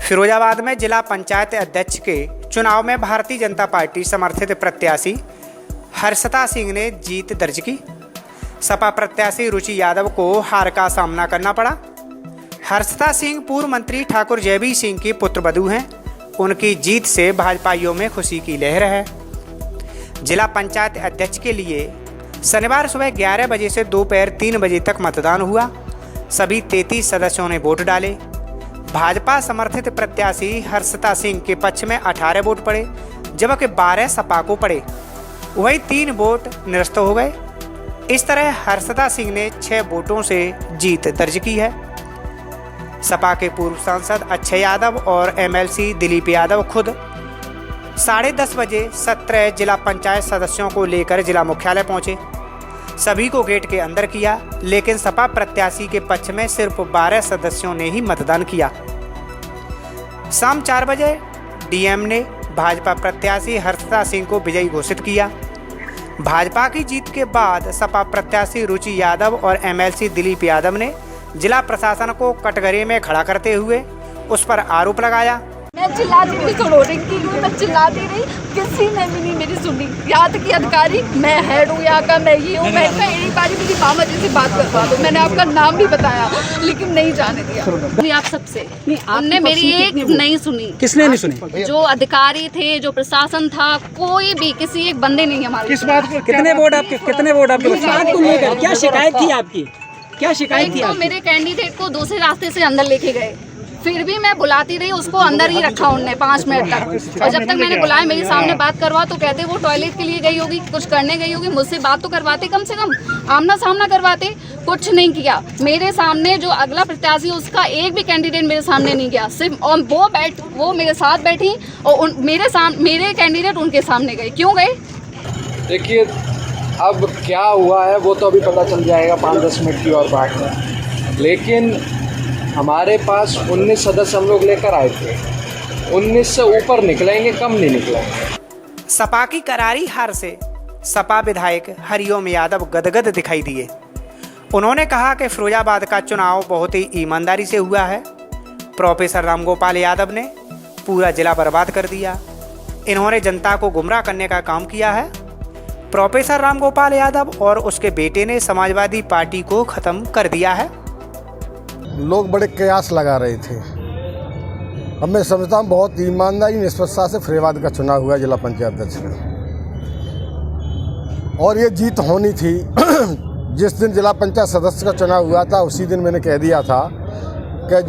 फिरोजाबाद में जिला पंचायत अध्यक्ष के चुनाव में भारतीय जनता पार्टी समर्थित प्रत्याशी हर्षता सिंह ने जीत दर्ज की। सपा प्रत्याशी रुचि यादव को हार का सामना करना पड़ा। हर्षता सिंह पूर्व मंत्री ठाकुर जयवीर सिंह की पुत्रवधू हैं। उनकी जीत से भाजपाइयों में खुशी की लहर है। जिला पंचायत अध्यक्ष के लिए शनिवार सुबह 11 बजे से दोपहर 3 बजे तक मतदान हुआ। सभी 33 सदस्यों ने वोट डाले। भाजपा समर्थित प्रत्याशी हर्षता सिंह के पक्ष में 18 वोट पड़े, जबकि 12 सपा को पड़े। वहीं 3 वोट निरस्त हो गए। इस तरह हर्षता सिंह ने 6 वोटों से जीत दर्ज की है। सपा के पूर्व सांसद अक्षय यादव और एमएलसी दिलीप यादव खुद 10:30 बजे 17 जिला पंचायत सदस्यों को लेकर जिला मुख्यालय पहुंचे। सभी को गेट के अंदर किया, लेकिन सपा प्रत्याशी के पक्ष में सिर्फ 12 सदस्यों ने ही मतदान किया। शाम 4 बजे डीएम ने भाजपा प्रत्याशी हर्षता सिंह को विजयी घोषित किया। भाजपा की जीत के बाद सपा प्रत्याशी रुचि यादव और एमएलसी दिलीप यादव ने जिला प्रशासन को कटघरे में खड़ा करते हुए उस पर आरोप लगाया। मैं चिल्लाती रही, सड़ोने की मैं चिल्लाती रही, किसी ने भी नहीं मेरी सुनी। यहाँ तक कि अधिकारी, मैं हेड हूँ यहाँ का, मैं ये हूँ, मैं एक बारी मेरी मामा जी से बात करवा दो, मैंने आपका नाम भी बताया, लेकिन नहीं जाने दिया। आप सबसे उनने मेरी एक नहीं सुनी। किसने नहीं सुनी? जो अधिकारी थे, जो प्रशासन था, कोई भी किसी एक बंदे नहीं हमारे। किस बात को? कितने वोट आपके? क्या शिकायत थी आपकी? क्या शिकायत थी? तो मेरे कैंडिडेट को दूसरे रास्ते से अंदर लेके गए, फिर भी मैं बुलाती रही, उसको अंदर ही रखा उनने 5 मिनट तक। और जब तक मैंने बुलाया, मेरे सामने बात करवा, तो कहते वो टॉयलेट के लिए गई होगी, कुछ करने गई होगी। मुझसे बात तो करवाते, कम से कम आमना सामना करवाते। कुछ नहीं किया। मेरे सामने जो अगला प्रत्याशी, उसका एक भी कैंडिडेट मेरे सामने नहीं गया। सिर्फ और वो मेरे साथ बैठी और मेरे कैंडिडेट उनके सामने गए। क्यों गए? देखिए, अब क्या हुआ है वो तो अभी पता चल जाएगा 5-10 मिनट की और बात है। लेकिन हमारे पास 19 सदस्य हम लोग लेकर आए थे। 19 से ऊपर निकलेंगे, कम नहीं निकलेंगे। सपा की करारी हार से सपा विधायक हरिओम यादव गदगद दिखाई दिए। उन्होंने कहा कि फिरोजाबाद का चुनाव बहुत ही ईमानदारी से हुआ है। प्रोफेसर रामगोपाल यादव ने पूरा जिला बर्बाद कर दिया। इन्होंने जनता को गुमराह करने का काम किया है। प्रोफेसर रामगोपाल यादव और उसके बेटे ने समाजवादी पार्टी को खत्म कर दिया है। लोग बड़े कयास लगा रहे थे। अब मैं समझता हूँ बहुत ईमानदारी निष्पक्षता से फिरोजाबाद का चुनाव हुआ जिला पंचायत अध्यक्ष में, और ये जीत होनी थी। जिस दिन जिला पंचायत सदस्य का चुनाव हुआ था, उसी दिन मैंने कह दिया था कि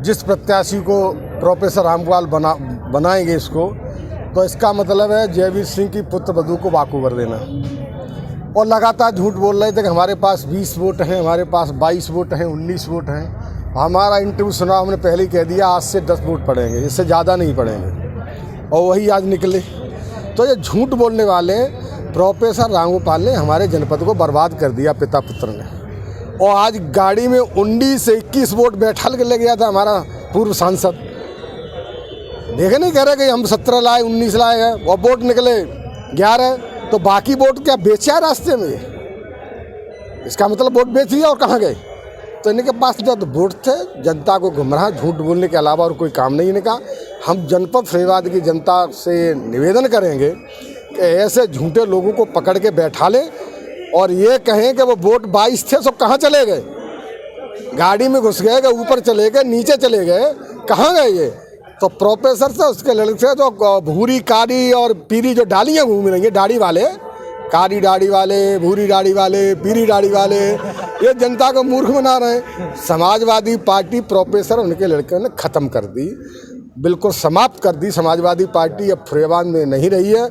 जिस प्रत्याशी को प्रोफेसर रामगोपाल बनाएंगे इसको, तो इसका मतलब है जयवीर सिंह की पुत्रवधू को बाकू कर देना। और लगातार झूठ बोल रहे थे कि हमारे पास 20 वोट हैं, हमारे पास 22 वोट हैं, 19 वोट हैं। हमारा इंटरव्यू सुना, हमने पहले ही कह दिया आज से 10 वोट पड़ेंगे, इससे ज़्यादा नहीं पड़ेंगे, और वही आज निकले। तो ये झूठ बोलने वाले प्रोफेसर रामगोपाल ने हमारे जनपद को बर्बाद कर दिया, पिता पुत्र ने। और आज गाड़ी में 19 से 21 वोट बैठा के ले गया था हमारा पूर्व सांसद। देखे नहीं कह रहे कि हम 17 लाए, 19 लाए हैं, और वोट निकले 11। तो बाकी वोट क्या बेचा रास्ते में? इसका मतलब वोट बेच दिया और कहाँ गए? तो इनके पास जब वोट थे, जनता को गुमराह झूठ बोलने के अलावा और कोई काम नहीं। इनका हम जनपद फिरोजाबाद की जनता से निवेदन करेंगे कि ऐसे झूठे लोगों को पकड़ के बैठा ले, और ये कहें कि वो वोट 22 थे, सब कहाँ चले गए? गाड़ी में घुस गए, ऊपर चले गए, नीचे चले गए, कहाँ गए ये? तो प्रोफेसर से उसके लड़के से जो भूरी कारी और पीरी जो डालियाँ घूम रही हैं, दाढ़ी वाले, कारी दाढ़ी वाले, भूरी दाढ़ी वाले, पीरी दाढ़ी वाले, ये जनता को मूर्ख बना रहे हैं। समाजवादी पार्टी प्रोफेसर उनके लड़के ने ख़त्म कर दी, बिल्कुल समाप्त कर दी। समाजवादी पार्टी अब फिरोजाबाद में नहीं रही है।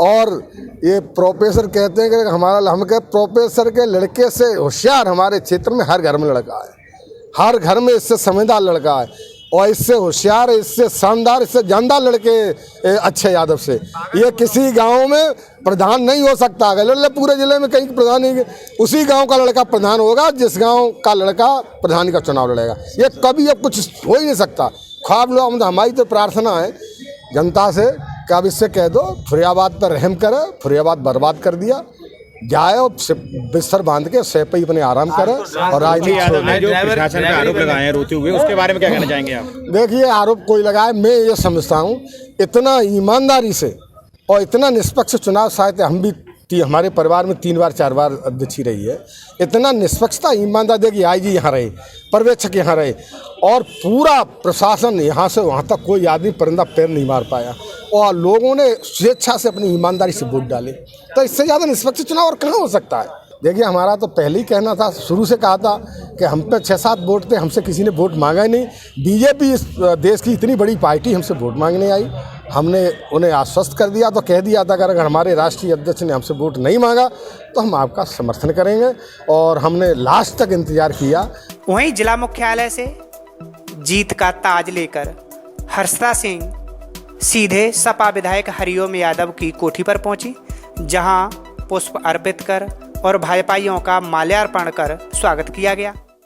और ये प्रोफेसर कहते हैं कि हम प्रोफेसर के लड़के से होशियार हमारे क्षेत्र में हर घर में लड़का है, हर घर में इससे समझदार लड़का है, और इससे होशियार, इससे शानदार, इससे जानदार लड़के अक्षय यादव से ये किसी गांव में प्रधान नहीं हो सकता। अगर पूरे जिले में कहीं प्रधान नहीं, उसी गांव का लड़का प्रधान होगा जिस गांव का लड़का प्रधानी का चुनाव लड़ेगा। ये कभी अब कुछ हो ही नहीं सकता। ख्वाब लो, हमारी तो प्रार्थना है जनता से कि अब इससे कह दो फिरोजाबाद पर रहम करे। फिरोजाबाद बर्बाद कर दिया, जाए और बिस्तर बांध के सह पे ही अपने आराम करे और राजनीति यादव छोड़े। ने जो प्रशासन पे आरोप लगाए हैं रोते हुए, उसके बारे में क्या कहना चाहेंगे आप? देखिए, आरोप कोई लगाए, मैं ये समझता हूँ इतना ईमानदारी से और इतना निष्पक्ष चुनाव, शायद हम भी हमारे परिवार में 3 बार 4 बार अध्यक्ष ही रही है, इतना निष्पक्षता ईमानदार देखिए, IG यहाँ रहे, पर्यवेक्षक यहाँ रहे और पूरा प्रशासन यहाँ से वहाँ तक कोई आदमी परिंदा पैर नहीं मार पाया और लोगों ने स्वेच्छा से अपनी ईमानदारी से वोट डाले। तो इससे ज़्यादा निष्पक्ष चुनाव और कहाँ हो सकता है? देखिए, हमारा तो पहले ही कहना था, शुरू से कहा था कि हम पे 6-7 वोट थे, हमसे किसी ने वोट मांगा ही नहीं। बीजेपी इस देश की इतनी बड़ी पार्टी हमसे वोट मांगने आई, हमने उन्हें आश्वस्त कर दिया, तो कह दिया था अगर हमारे राष्ट्रीय अध्यक्ष ने हमसे वोट नहीं मांगा तो हम आपका समर्थन करेंगे और हमने लास्ट तक इंतजार किया। वहीं जिला मुख्यालय से जीत का ताज लेकर हर्षिता सिंह सीधे सपा विधायक हरिओम यादव की कोठी पर पहुंची, जहां पुष्प अर्पित कर और भाजपाइयों का माल्यार्पण कर स्वागत किया गया।